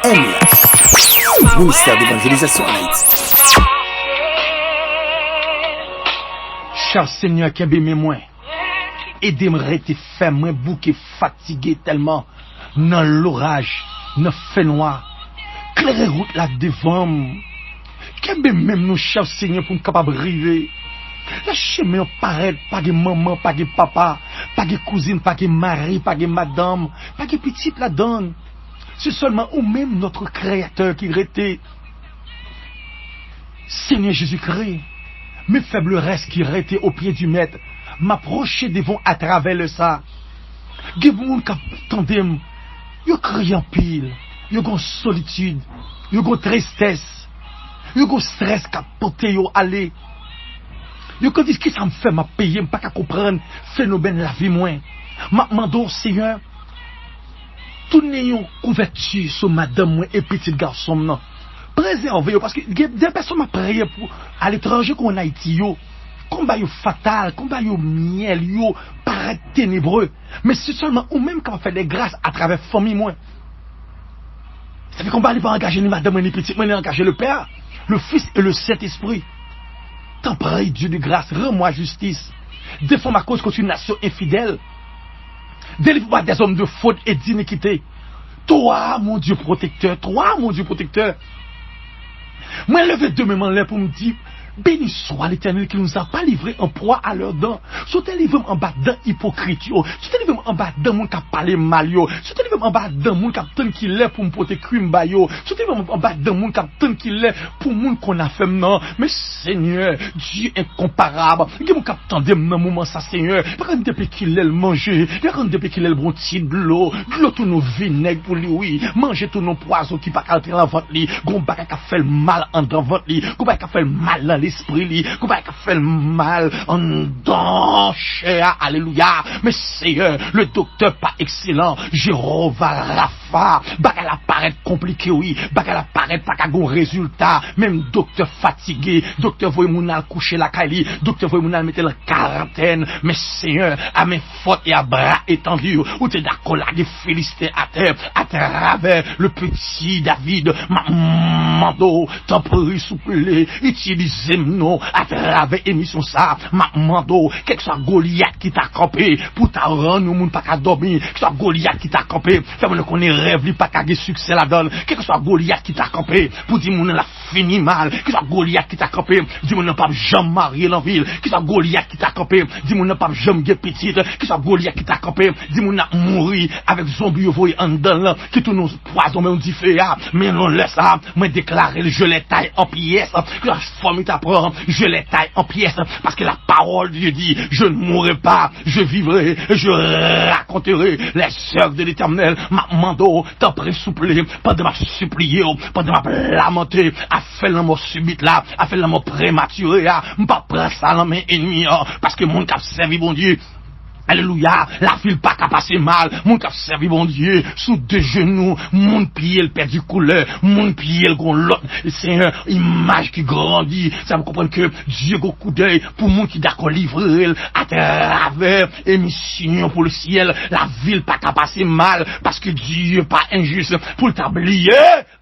MUH, ministère d'évangélisation en Haïti. Cher Seigneur qui a béni moi, aidez-moi à rester ferme, moi bouquet fatigué tellement, dans l'orage, dans le fait noir, clairer route là devant moi. Qui même nous, cher Seigneur, pour nous capables de arriver. La chemin paraît, pas de maman, pas de papa, pas de cousine, pas de mari, pas de madame, pas de petite la donne. C'est seulement ou même notre Créateur qui rétait. Seigneur Jésus-Christ, mes faibles restes qui restaient au pied du maître, m'approcher devant à travers le ça. Give moun kap tandem, yo crie en pile, yo gon solitude, yo gon tristesse, yo gon stress kap porté yo aller. Yo quand dit que ça me fait m'a payer, m'pas qu'à comprendre phénomène la vie moins. M'a mando Seigneur, tournez yon couverture sur madame moi et petit garçon non. Préservez parce que des personnes m'a prié pour à l'étranger qu'on Haïti yo. Combat yo fatal, combat yo miel yo paraît ténébreux, mais c'est seulement ou même qu'on fait des grâces à travers famille moi. Ça fait combat il pas engager ni madame ni petit, mais engager le Père, le Fils et le Saint-Esprit. T'en prie, Dieu de grâce, rends-moi justice. Défends ma cause contre une nation infidèle. Délivre-moi des hommes de faute et d'iniquité. Toi, mon Dieu protecteur, toi, mon Dieu protecteur. Moi, levé demain en l'air pour me dire, béni soit l'Éternel qui nous a pas livré en proie à leurs dents. Soit livré en bas d'un hypocrite, soit livré en bas d'un monde qui a parlé mal, soit livré en bas d'un monde qui a tant qu'il est pour me porter crime ba yo, soit livré en bas d'un monde qui a tant qu'il est pour monde qu'on a fait non. Mais Seigneur, Dieu incomparable, qui mon cap tendem dans moment ça Seigneur, pas quand depuis qu'il est le manger, pas quand depuis qu'il est le bon petit de l'eau tout nos vinaigre pour lui oui, manger tous nos poisons qui pas entrer dans ventre li, gon bagay qui fait le mal en dans ventre li, gon bagay qui fait le mal dans l'esprit li, qu'on va faire le mal en dans cher, alléluia. Mais Seigneur, le docteur pas excellent, Jéhovah Rapha, bagal apparaît compliqué oui, bagal apparaît pas qu'à bon résultat, même docteur fatigué, docteur voyez mon al coucher la caille, docteur voyez mon al mettre la quarantaine, mais Seigneur, à mes fautes et à bras étendus, ou t'es d'accord là des Philistins à terre, à travers le petit David, mando, t'en prie souple, utilisez non, à travers émission ça, mando, quelque soit Goliath qui t'a campé, pour t'a rendre au monde pas qu'à dormir, que soit Goliath qui t'a campé, fait-moi qu'on ait rêve, pas qu'à gagner succès la donne, quelque soit Goliath qui t'a campé, pour dire mon la fini mal, que soit Goliath qui t'a campé, dis mon pas jamais marié dans ville, que soit Goliath qui t'a campé, dis mon pas jamais gagner petite, que soit Goliath qui t'a campé, dis mon mourir avec zombie voyez en dedans, qui tout nous poison mais on dit fait mais non laisse ça, moi déclarer je les taille en pièces, que la famille t'apprend, je les taille en pièces, parce que la parole de Dieu dit, je ne mourrai pas, je vivrai, je raconterai les œuvres de l'Éternel, ma mando, t'en prie souple, pendant ma supplier, pendant ma lamenter, à faire la mort subite là, à faire la mort prématurée, m'pas prendre ça dans mes ennemis, parce que mon cap servi bon Dieu. Alléluia, la ville pas qu'à passer mal, mon cap servi bon Dieu, sous deux genoux, mon pied le perd du couleur, mon pied le gros l'autre, c'est une image qui grandit, ça me comprend que Dieu a coup d'œil pour mon qui d'accord livrer à travers émission pour le ciel, la ville pas qu'à passer mal, parce que Dieu pas injuste pour le tablier,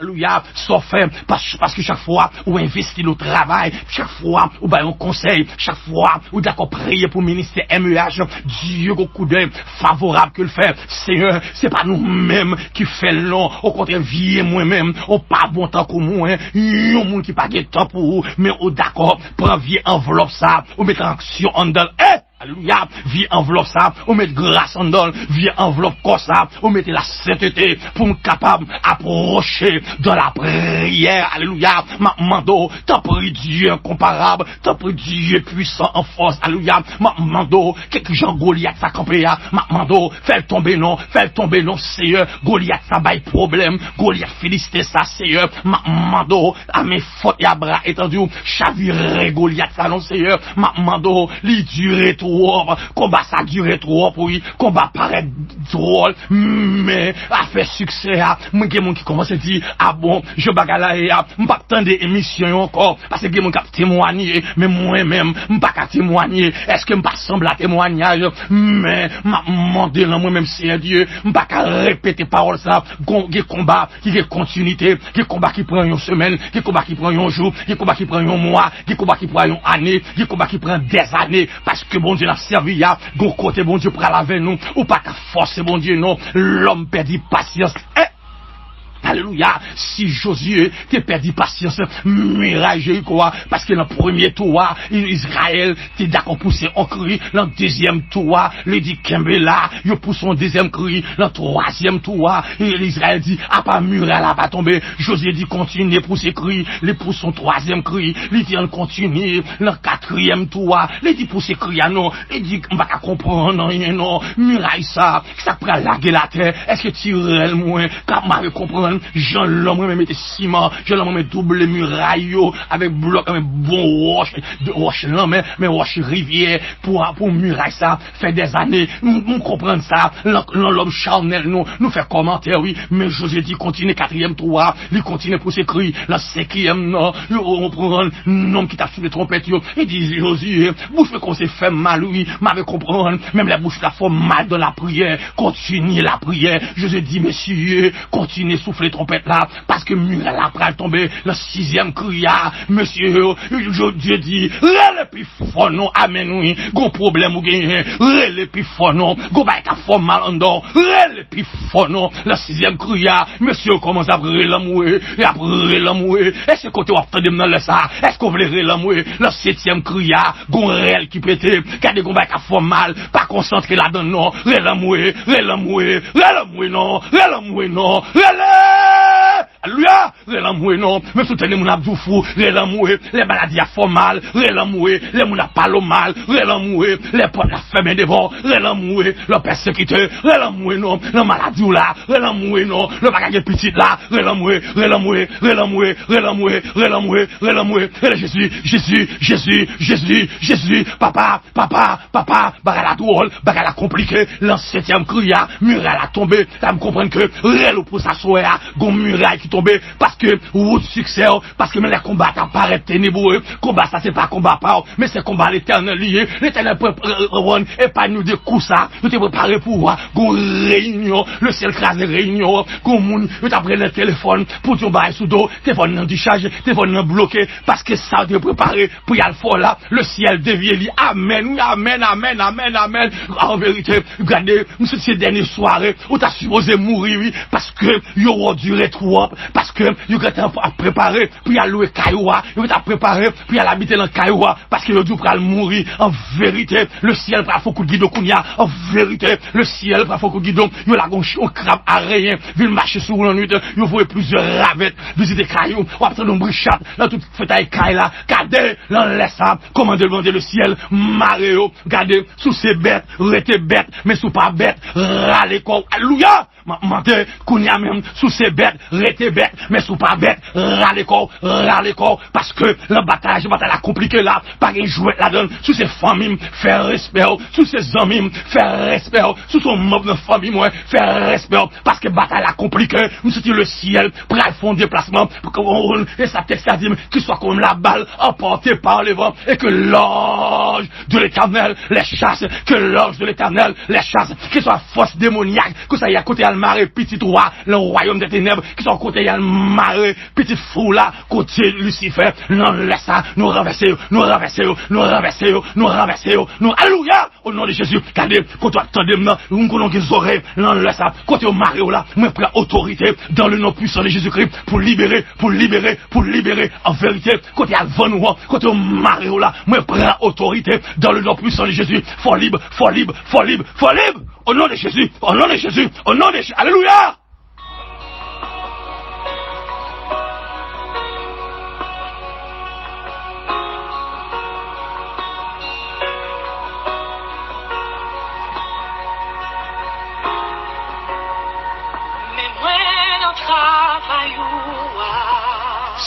alléluia, sauf parce que chaque fois où investit le travail, chaque fois où ben on conseil, chaque fois où d'accord prier pour le ministère MEH, Dieu au coup d'œil favorable que le fait. Seigneur, c'est pas nous-mêmes qui fait long. Au contraire, vieux moi-même, on pas bon temps que moi, yon moun qui pas de temps pour vous, mais au d'accord, prends vieux enveloppe ça, ou mettre en action en dedans. Alléluia, vie enveloppe ça, on met grâce en donne, vie enveloppe comme ça, on met la sainteté pour nous capable approcher de la prière. Alléluia, ma mando, t'en prie Dieu incomparable, t'en prie Dieu puissant en force. Alléluia, ma mando, quelques gens Goliath ça campé, ma mando, fais tomber non, Seigneur, Goliath ça baille problème, Goliath Philistin ça Seigneur, ma mando, à mes fautes et à bras étendus, chavirer Goliath ça non Seigneur, ma mando, li durer tout trop, combat ça dure trop, oui, combat paraît drôle, mais a fait succès, moi qui mon qui commence à dire, ah bon, je bagala et m'pas tant d'émissions encore, parce que mon cap témoigner, mais moi-même, m'pas qu'à témoigner, est-ce que m'pas semble à témoignage, mais m'a demandé là moi-même c'est Dieu, m'pas qu'à répéter parole ça, des combats, qui est continuité, des combats qui prend une semaine, des combats qui prend un jour, des combats qui prend un mois, des combats qui prend une année, des combats qui prend des années, parce que bon Dieu l'a servi, ya, gon côté bon Dieu pral avec nous, ou pas qu'à forcer bon Dieu non, l'homme perdit patience. Alléluia, si Josué t'es perdu patience, miracle quoi, parce que dans le premier tour, Israël t'es d'accord pousser un cri, dans le deuxième tour, il dit Kembela, il pousse son deuxième cri, dans le troisième tour, Israël dit, ah pas muraille là pas tomber, Josué dit continue pousser cri, il pousse son troisième cri, il dit on continue, dans le quatrième tour, il dit pousser cri à non, il dit on va pas comprendre rien non, muraille ça prend laguer la terre, est-ce que tu réel moins, quand m'a comprendre Jean l'homme même était ciment, Jean l'homme même double muraille avec bloc avec bon roche, de roche là mais roche rivière pour muraille ça fait des années nous comprendre ça l'homme charnel nous fait commentaire oui mais Josué dit continue quatrième tour il continue pour s'écrire la cinquième non on prend nom qui t'a sous les trompettes il dit Josué bouche qu'on s'est fait mal oui m'avait comprendre même la bouche la fait mal dans la prière continue la prière Josué dit messieurs continuez souffler trompette là parce que muraille là pral tomber le sixième cri monsieur Dieu dit le plus fort non amen oui gros problème ou gagner le plus fort non go ba ka fort mal en dehors le plus fort non le sixième cri monsieur commence à brûler l'amour et à brûler l'amour est-ce que tu attendez dans le ça est-ce qu'on veut l'amour le septième cri gon réel qui pété garder go ba ka fort mal pas concentré là dedans non l'amour non Alléluia, l'amour non, même soutenir mon abdou fou, l'amour, les maladies à fort mal, l'amour, les moun a parlé mal, l'amour, les portes la fermée devant, l'amour, le persécuteur, l'amour non, la maladie là, l'amour non, le bagage petit là, l'amour, Jésus, papa, bagala drôle, bagala compliqué, l'an septième cria, muraille a tombé, ça me comprendre que, réel pour s'asseoir, gon muraille qui tombé parce que route succès parce que même les combats apparaissent ténébreux combat ça c'est pas combat pas mais c'est combat l'éternel lié l'éternel et pas nous de coups ça nous te préparer pour gon réunion le ciel crase réunion gon moun nous t'après le téléphone pour ton bail sous dos téléphone non déchargé téléphone bloqué parce que ça te préparer pour y aller fort là le ciel dévié amen en vérité regardez monsieur ces dernières soirées où t'as supposé mourir oui parce que yo duré trop parce que you got à préparer puis à louer Kaioua you got à préparer puis à l'habiter dans Kaioua parce que le Dieu va mourir en vérité le ciel va faut que guidon kounya en vérité le ciel va faut que guidon you la gon on crabe à rien vient marcher sur la nuit you voyez plusieurs ravettes visiter Kaioua ou attendre un brichat dans toute fête avec Kaila regardez dans laisse ça comment demander le ciel maréo regardez sous ces bêtes rete bête mais sous pas bête râler quoi alléluia menteur kounya même sous ces bêtes rete bête mais sous pas bête râler corps parce que la bataille a compliqué là pas un jouet là-dedans sous ces familles faire respect sous ces amis faire respect sous son membre de famille moi faire respect parce que bataille a compliqué nous c'était le ciel pour fond déplacement pour qu'on et sa texte a dit qu'il soit comme la balle emportée par les vents et que l'ange de l'éternel les chasse que l'ange de l'éternel les chasse qu'il soit force démoniaque que ça y a côté almaré petit roi le royaume des ténèbres qui sont côté yal maré petit fou là côté Lucifer non laisse ça nous renverser alléluia au nom de Jésus regardez quand attendez maintenant nous connaissons des oreilles non laisse ça côté au maré là moi prends autorité dans le nom puissant de Jésus-Christ pour libérer en vérité côté avant nous côté au maré là moi prends autorité dans le nom puissant de Jésus faut libre au nom de Jésus alléluia.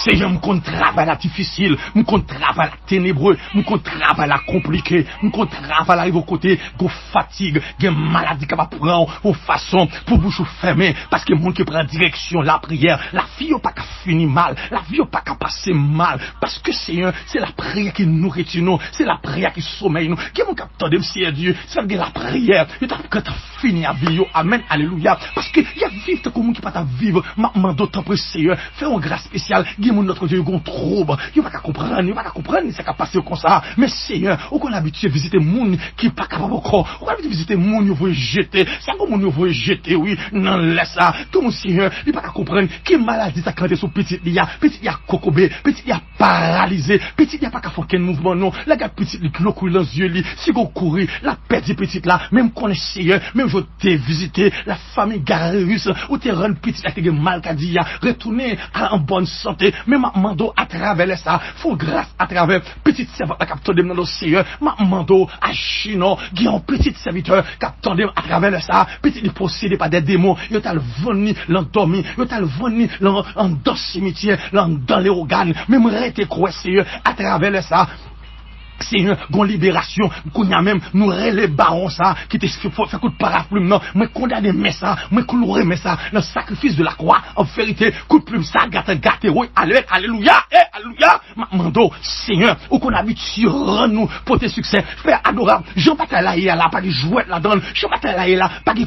Seigneur, me compte travail la difficile, me compte travail la ténébreux, me compte travail la compliqué, me compte travail arrive au côté, go fatigue, gen maladie qui va prendre aux façon pour bouche fermée, parce que monde qui prend direction la prière, la vie n'a pas qu'à finir mal, la vie n'a pas qu'à passer mal, parce que Seigneur, c'est la prière qui nous nourrit nous, c'est la prière qui sommeille nous, qui mon capteur de Seigneur Dieu, c'est la prière, et quand tu fini à vivre, amen, alléluia, parce que il y a vivre comme qui pas ta vivre, maintenant d'autant plus Seigneur, fais une grâce spéciale, gen notre Dieu, gon trouble, il va pas comprendre, il va pas comprendre, c'est qu'à passer comme ça, mais Seigneur, on qu'on habitué visiter monde qui pas capable encore, on habitué visiter monde vous jeter, c'est comme monde vous jeter, oui, non laisse ça, tout mon Seigneur, il pas comprendre qui maladie ça quand sur petit il y a cocobé, petit il y a paralysé, petit il y a pas qu'à faire aucun mouvement non, la gars petit il cloque dans yeux li, si go courir, la perte petite là, même qu'on est Seigneur, même je t'ai visité la famille Garus ou t'es rend petit là qui mal qu'a dit retourner en bonne santé, même mando à travers ça, faut grâce à travers petite servante la capteur dans le Seigneur, mando à Chino, qui un petit serviteur capteur à travers ça, petit il possédé par des démons, il t'a venu l'endormi, il t'a venu dans le cimetière, dans les organes, même rester quoi Seigneur à travers ça. Seigneur, gon libération, qu'on y a même, nous les barons ça, qui te fait coup de paraplume, non, moi condamné mais ça, moi coulouré mais ça, le sacrifice de la croix, en vérité, coup de plume ça, gâté, oui, alléluia, alléluia, mando, Seigneur, ou qu'on habitue, rend-nous, pour tes succès, frère adorable, Jean Bataille là, pas de jouets là-dedans, Jean Bataille là, pas de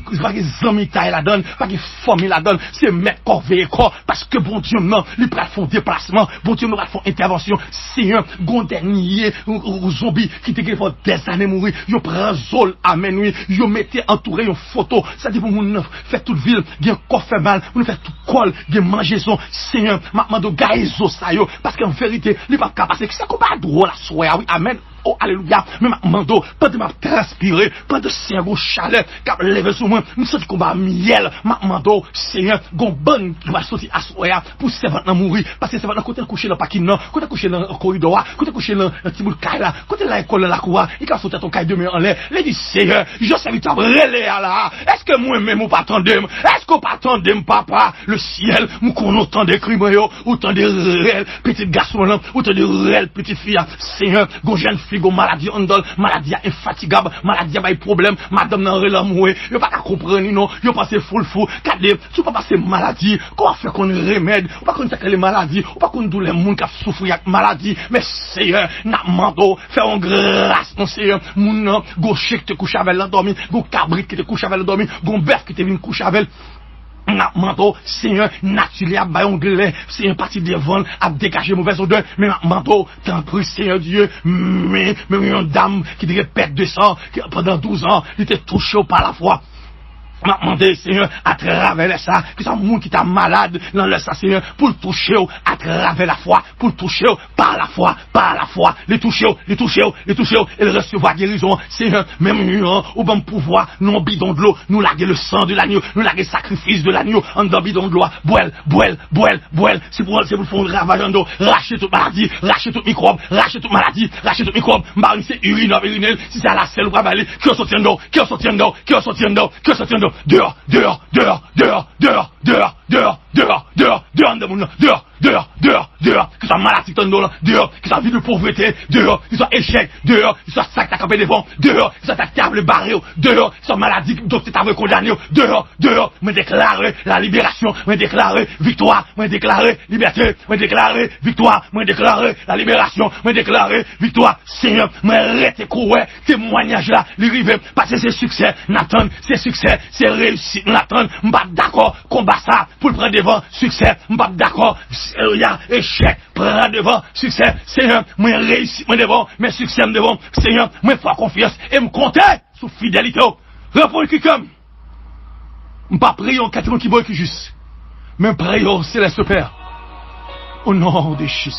amis là-dedans, pas de famille là-dedans, c'est mettre corps veiller corps, parce que bon Dieu, non, les plats font déplacement, bon Dieu, nous font intervention, Seigneur, gon dernier, zombies qui te fait des années mourir, yo prend zol, amen, oui, yo mettez entouré une photo, ça dit pour moun fait toute ville, gen corps fait mal, moun fait tout col, gen manger son, Seigneur, maintenant de gaïzo ça yo, parce qu'en vérité, li pas capable, c'est ça qu'on pas drôle la soirée, oui, amen. Oh, alléluia, mais mando, pas de m'a transpiré, pas de cerveau chaleur, cap levé sur moi, nous sommes combat miel, mando, Seigneur, gon bonne qui va sortir à soya, pour servant nan mourir, parce que servant nan côté coucher dans parking non, côté coucher dans corridor, côté coucher dans petit bout de caille là, côté la école la cour, il ka sauter ton caille de main en l'air, les dit Seigneur, je serviteur relé là, est-ce que moi même ou pas attendem, est-ce qu'on pas attendem papa, le ciel, nous qu'on autant de crimes yo, autant de réels petit garçon là, autant de réels petite fille, Seigneur, gon jeune fille go maladie ondol, maladie infatigable, maladie a problème, madame nan relamoué, yo pas comprendre non, yo passé full fou, kade, tu pas passer maladie, quoi faire qu'on remède, ou pas qu'on faire les maladies, ou pas qu'on dou les moun qui souffrir avec maladie, mais Seigneur, n'a mando, faire en grâce mon Seigneur, moun go chèque te couche avec l'endormi, go cabrit qui te couche avec l'endormi, go bœuf qui te vient couche avec manteau, Seigneur, naturel, à bayon c'est un parti devant, à dégager mauvaise odeur, mais manteau, t'en prie, Seigneur Dieu, mais une dame qui devait perdre 200, qui pendant 12 ans, il était touché par la foi. M'a demandé, Seigneur, à travers ça, que ça monde qui t'a malade dans le sang, Seigneur, pour le toucher à travers la foi, pour le toucher par la foi, les toucher, et le recevoir guérison, Seigneur, même nous, au bon pouvoir, nous en bidon de l'eau, nous larguer le sang de l'agneau, nous larguer le sacrifice de l'agneau, en dans bidon de l'eau, boel, c'est pour faire un ravage en dos, racher toute maladie, racher toute microbe, racher toute maladie, marine c'est urinel, si c'est à la selle ou pas balai, qui en sortit en dos, dehors, que ça maladie ton dos, dehors, que ça vie de pauvreté, dehors, que ça échec, dehors, que ça sac ta campé devant, dehors, que ça ta table barré, dehors, que ça maladie donc tu t'avais condamné, dehors, me déclarer la libération, me déclarer victoire, me déclarer liberté, me déclarer victoire, me déclarer la libération, me déclarer victoire, Seigneur, me arrêter courir, témoignage là, l'arrivée, parce que c'est succès, Nathan, c'est succès, c'est réussite, Nathan, m'pas d'accord, combat ça, pour le prendre devant, succès, m'pas d'accord, il y a échec, prendre devant, succès, Seigneur, moi réussite, moi devant, mais succès, me devant, Seigneur, moi faire confiance, et me compter, sous fidélité, repos qui comme, m'pas prier en 4 qui boit qui juste, mais prier au céleste Père, au nom de Jésus.